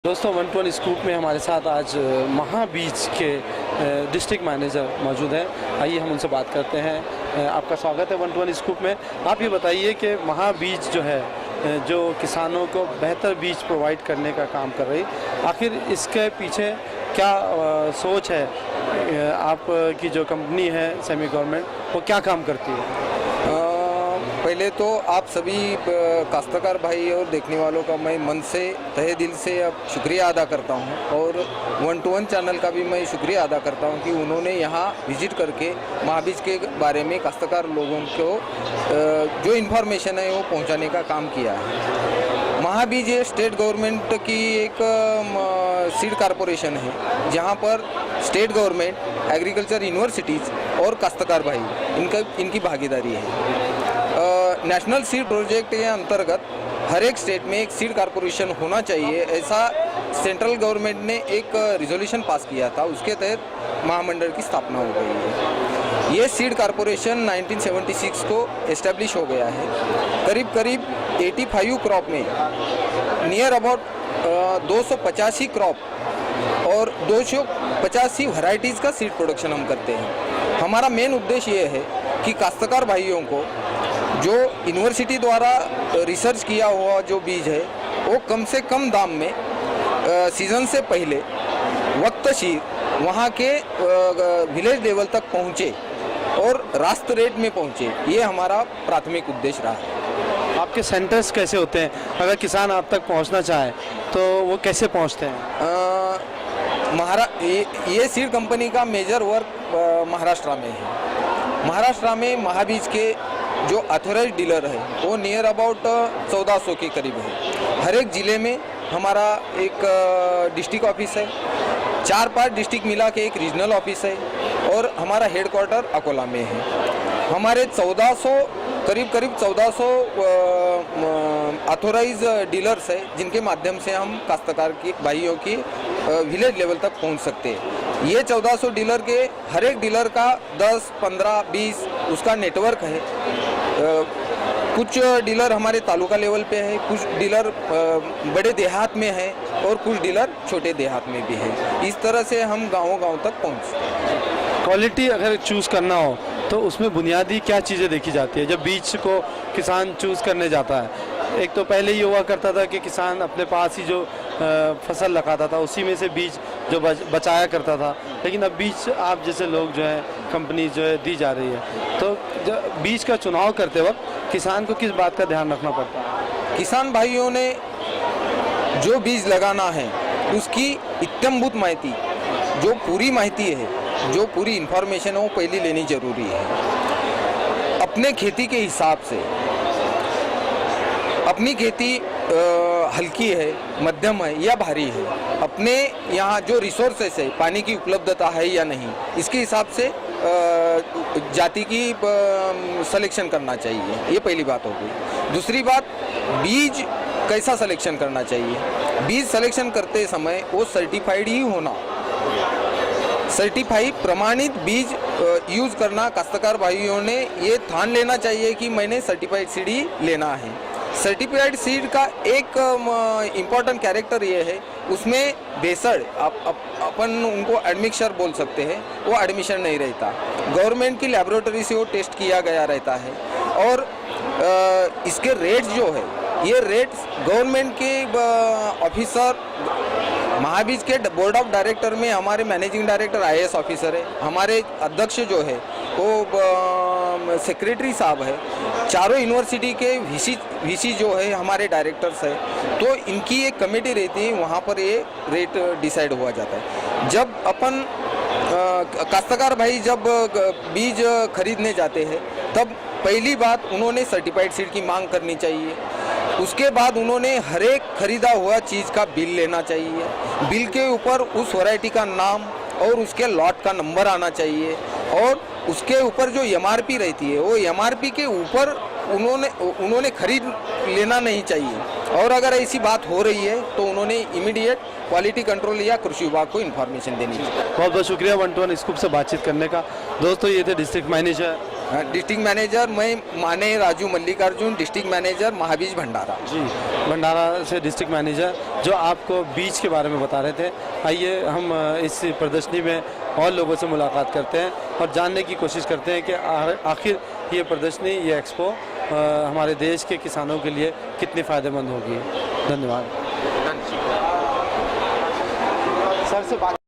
दोस्तों 1-1 स्कूप में हमारे साथ आज महाबीज के डिस्ट्रिक्ट मैनेजर मौजूद हैं। आइए हम उनसे बात करते हैं। आपका स्वागत है 1-1 स्कूप में। आप ये बताइए कि महाबीज जो है जो किसानों को बेहतर बीज प्रोवाइड करने का काम कर रही, आखिर इसके पीछे क्या सोच है? आपकी जो कंपनी है सेमी गवर्नमेंट, वो क्या काम करती है? पहले तो आप सभी काश्तकार भाई और देखने वालों का मैं मन से तहे दिल से अब शुक्रिया अदा करता हूं, और 1-1 चैनल का भी मैं शुक्रिया अदा करता हूं कि उन्होंने यहां विजिट करके महाबीज के बारे में काश्तकार लोगों को जो इन्फॉर्मेशन है वो पहुंचाने का काम किया है। महाबीज ये स्टेट गवर्नमेंट की एक सीड कॉरपोरेशन है, जहां पर स्टेट गवर्नमेंट, एग्रीकल्चर यूनिवर्सिटीज़ और काश्तकार भाई इनकी भागीदारी है। नेशनल सीड प्रोजेक्ट के अंतर्गत हर एक स्टेट में एक सीड कॉरपोरेशन होना चाहिए, ऐसा सेंट्रल गवर्नमेंट ने एक रिजोल्यूशन पास किया था। उसके तहत महामंडल की स्थापना हो गई है। ये सीड कॉरपोरेशन 1976 को एस्टेब्लिश हो गया है। करीब करीब 85 क्रॉप में नियर अबाउट 285 क्रॉप और 285 वैरायटीज़ का सीड प्रोडक्शन हम करते हैं। हमारा मेन उद्देश्य ये है कि काश्तकार भाइयों को जो यूनिवर्सिटी द्वारा रिसर्च किया हुआ जो बीज है वो कम से कम दाम में सीज़न से पहले वक्तशीर वहाँ के विलेज लेवल तक पहुँचे और रास्त रेट में पहुँचे, ये हमारा प्राथमिक उद्देश्य रहा है। आपके सेंटर्स कैसे होते हैं? अगर किसान आप तक पहुंचना चाहे तो वो कैसे पहुंचते हैं? ये सीड कंपनी का मेजर वर्क महाराष्ट्र में है। महाराष्ट्र में महाबीज के जो ऑथोराइज डीलर है वो नियर अबाउट 1400 के करीब है। हर एक ज़िले में हमारा एक डिस्ट्रिक्ट ऑफिस है, 4-5 डिस्ट्रिक्ट मिला के एक रीजनल ऑफिस है, और हमारा हेडक्वार्टर अकोला में है। हमारे करीब 1400 ऑथोराइज डीलर्स है, जिनके माध्यम से हम काश्तकार की भाइयों की विलेज लेवल तक पहुंच सकते हैं। ये 1400 डीलर के हर एक डीलर का 10, 15, 20 उसका नेटवर्क है। कुछ डीलर हमारे तालुका लेवल पे है, कुछ डीलर बड़े देहात में है, और कुछ डीलर छोटे देहात में भी है। इस तरह से हम गाँव तक पहुँचते हैं। क्वालिटी अगर चूज़ करना हो तो उसमें बुनियादी क्या चीज़ें देखी जाती है जब बीज को किसान चूज़ करने जाता है? एक तो पहले ये हुआ करता था कि किसान अपने पास ही जो फसल लगाता था उसी में से बीज जो बचाया करता था, लेकिन अब बीज आप जैसे लोग जो है कंपनी जो है दी जा रही है, तो बीज का चुनाव करते वक्त किसान को किस बात का ध्यान रखना पड़ता है? किसान भाइयों ने जो बीज लगाना है उसकी इत्थंभूत माहिती, जो पूरी माहिती है, जो पूरी इन्फॉर्मेशन है वो पहले लेनी जरूरी है। अपने खेती के हिसाब से, अपनी खेती हल्की है, मध्यम है या भारी है, अपने यहाँ जो रिसोर्सेस है, पानी की उपलब्धता है या नहीं, इसके हिसाब से जाति की सिलेक्शन करना चाहिए। ये पहली बात हो गई। दूसरी बात, बीज कैसा सिलेक्शन करना चाहिए? बीज सिलेक्शन करते समय वो सर्टिफाइड ही होना, सर्टिफाइड प्रमाणित बीज यूज़ करना। काश्तकार भाइयों ने ये ठान लेना चाहिए कि मैंने सर्टिफाइड सीड ही लेना है। सर्टिफाइड सीड का एक इम्पॉर्टेंट कैरेक्टर ये है, उसमें भेसड़, अपन उनको एडमिक्सर बोल सकते हैं, वो एडमिशन नहीं रहता। गवर्नमेंट की लैबोरेटरी से वो टेस्ट किया गया रहता है, और इसके रेट्स जो है, ये रेट्स गवर्नमेंट के ऑफिसर, महाबीज के बोर्ड ऑफ डायरेक्टर में हमारे मैनेजिंग डायरेक्टर IAS ऑफिसर है, हमारे अध्यक्ष जो है वो सेक्रेटरी साहब है, चारों यूनिवर्सिटी के वीसी जो है हमारे डायरेक्टर्स है, तो इनकी एक कमेटी रहती है, वहाँ पर ये रेट डिसाइड हुआ जाता है। जब अपन काश्तकार भाई जब बीज खरीदने जाते हैं, तब पहली बात उन्होंने सर्टिफाइड सीड की मांग करनी चाहिए। उसके बाद उन्होंने हर एक खरीदा हुआ चीज़ का बिल लेना चाहिए। बिल के ऊपर उस वैरायटी का नाम और उसके लॉट का नंबर आना चाहिए, और उसके ऊपर जो MRP रहती है वो MRP के ऊपर उन्होंने खरीद लेना नहीं चाहिए। और अगर ऐसी बात हो रही है तो उन्होंने इमीडिएट क्वालिटी कंट्रोल या कृषि विभाग को इन्फॉर्मेशन देनी चाहिए। बहुत बहुत शुक्रिया 1-1 स्कूप से बातचीत करने का। दोस्तों ये थे डिस्ट्रिक्ट मैनेजर डिस्ट्रिक्ट मैनेजर मैं माने राजू मल्लिकार्जुन, डिस्ट्रिक्ट मैनेजर महाबीज भंडारा। जी, भंडारा से डिस्ट्रिक्ट मैनेजर जो आपको बीज के बारे में बता रहे थे। आइए हम इस प्रदर्शनी में और लोगों से मुलाकात करते हैं और जानने की कोशिश करते हैं कि आखिर ये प्रदर्शनी, ये एक्सपो हमारे देश के किसानों के लिए कितनी फ़ायदेमंद होगी। धन्यवाद। सर से बात